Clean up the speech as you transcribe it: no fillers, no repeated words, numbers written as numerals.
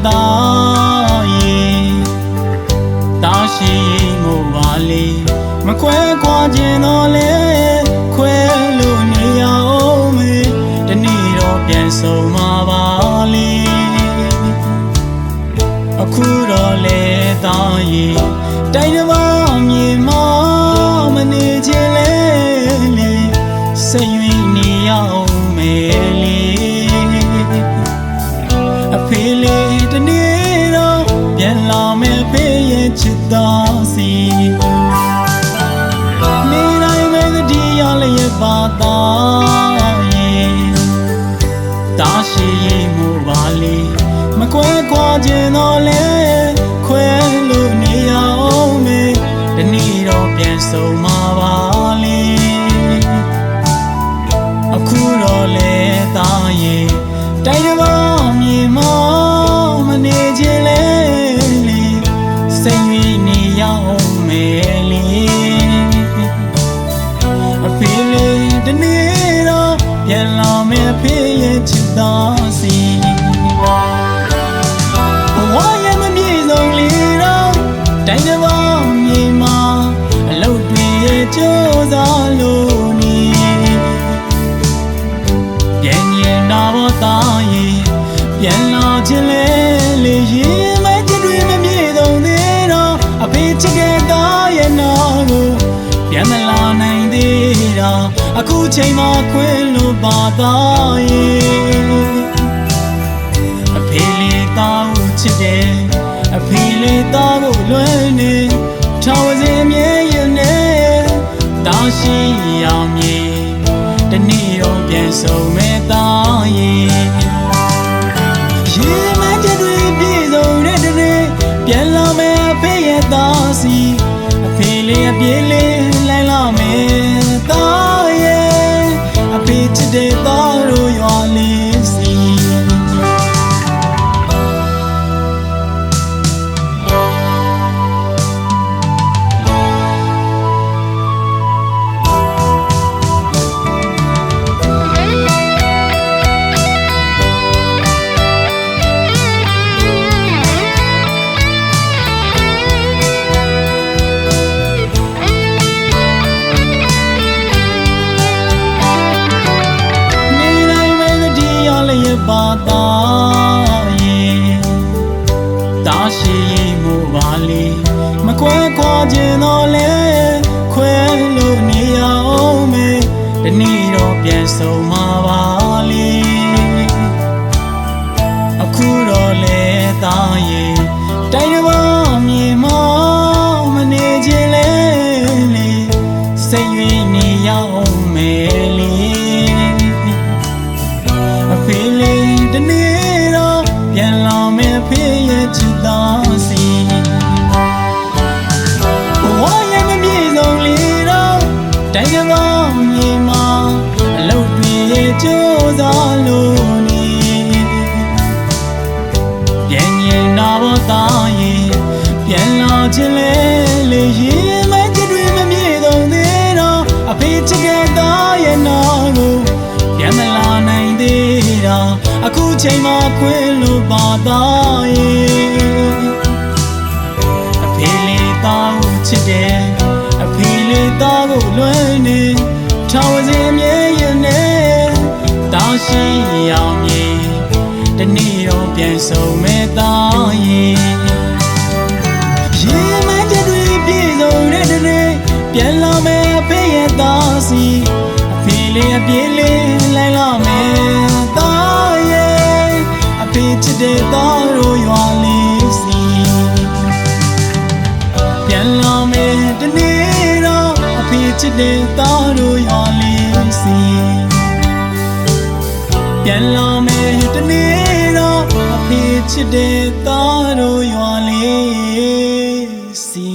တာရေတာရှိမို့ပါလေမခွဲခွာခြင်းတော့လေခွဲလို့နေရအောင်မေတနေ့တော့ပြန်ဆုံးမှာပါလေအခုတော့လေတာရေတိုင်းတစ်ပါးမြေမှာမနေခြင်းလေစိတ်ရွေးနေရအောင်မေလေအဖေလေးတနေ့တော့ပြန်လာမယ်ဖေးရဲ့ချစ်တော်စီနေတိုင်းပဲတည်းရလျက်ပါသားရဲ့တာရှိမို့ပါလေမကွဲခွာခြင်းတော့လေခွဲလို့နေရအောင်မေတနေ့တော့ပြန်ဆုံးမှာပါလေအခုတော့လေသားရဲ့တိုင်းတစ်ပါးမြေမှာမနေခြင်းလေစိတ်ရွေးနေရအောင်မေလေအဖေလေးတနေ့တော့ပြန်လာမယ်ဖေးရဲ့ချစ်တော်စီဘဝရဲ့မပြေဆုံးလေတော့တိုင်းတစ်ပါးမြေမှာအလုပ်တွေရဲ့ကြိုးစားလို့နေပြန်ရင်တော့သားရဲ့ပြန်လာခြင်းလေရင်မချစ်တွေမပြေဆုံးသေးတော့အဖေချစ်တဲ့သားရဲ့နာကိုပြန်မလာနိုင်သေးတော့အခုချိန်မှာခွင့်လို့ပါသားရဲ့အဖေလေးသားကိုချစ်တယ်အဖေလေးသားကိုလွမ်းနေထောင်စင်မြဲရင်နဲ့တာရှိအောင်မြေတနေ့တော့ပြန်ဆုံးမဲ့သားရဲ့ရင်မချစ်တွေပြေဆုံးတဲ့တနေ့ပြန်လာမယ်အဖေရဲ့သားစီအဖေလေးအပြေးလေးလိုက်လာမယ်သားရဲ့အဖေချစ်တဲ့သားတို့ရွာလေးစီပါသားရဲ့တာရှိမို့ပါလေမခွဲခွာခြင်းတော့လေခွဲလို့နေရအောင်မေတနေ့တော့ပြန်ဆုံးမှာပါလေအခုတော့လေသားရဲ့တိုင်းတစ်ပါးမြေမှာမနေခြင်းလေစိတ်ရွေးနေရအောင်မေလေဖေးလေးတနေ့တော့ပြန်လာမယ်ဖေးရဲ့ချစ်တော်စီဘဝရဲ့မပြေဆုံးလေတော့တိုင်းတစ်ပါးမြေမှာအလုပ်တွေရဲ့ကြိုးစားလို့နေပြန်ရင်တော့သားရဲ့ပြန်လာခြင်းလေရင်မချစ်တွေမပြေဆုံးသေးတော့အဖေချစ်တဲ့သားရဲ့နာကိုပြန်မလာနိုင်သေးတော့အခုချိန်မှာခွင့်လို့ပါသားရဲ့အဖေလေးသားကိုချစ်တယ်အဖေလေးသားကိုလွမ်းနေထောင်စင်မြဲရင်နဲ့တာရှိအောင်မြေတနေ့တော့ပြန်ဆုံးမဲ့သားရဲ့ရင်မချစ်တွေပြေဆုံးတဲ့တနေ့ပြန်လာမယ်အဖေရဲ့သားစီအဖေလေးအပြေးလေးလိုက်လာမယ်သားရဲ့အဖေချစ်တဲ့သားတို့ရွာလေးစီပြန်လာမယ်တနေ့တော့အဖေချစ်တဲ့သားတို့ရွာလေးစီပြန်လာမယ်တနေ့တော့အဖေချစ်တဲ့သားတို့ရွာလေးစီ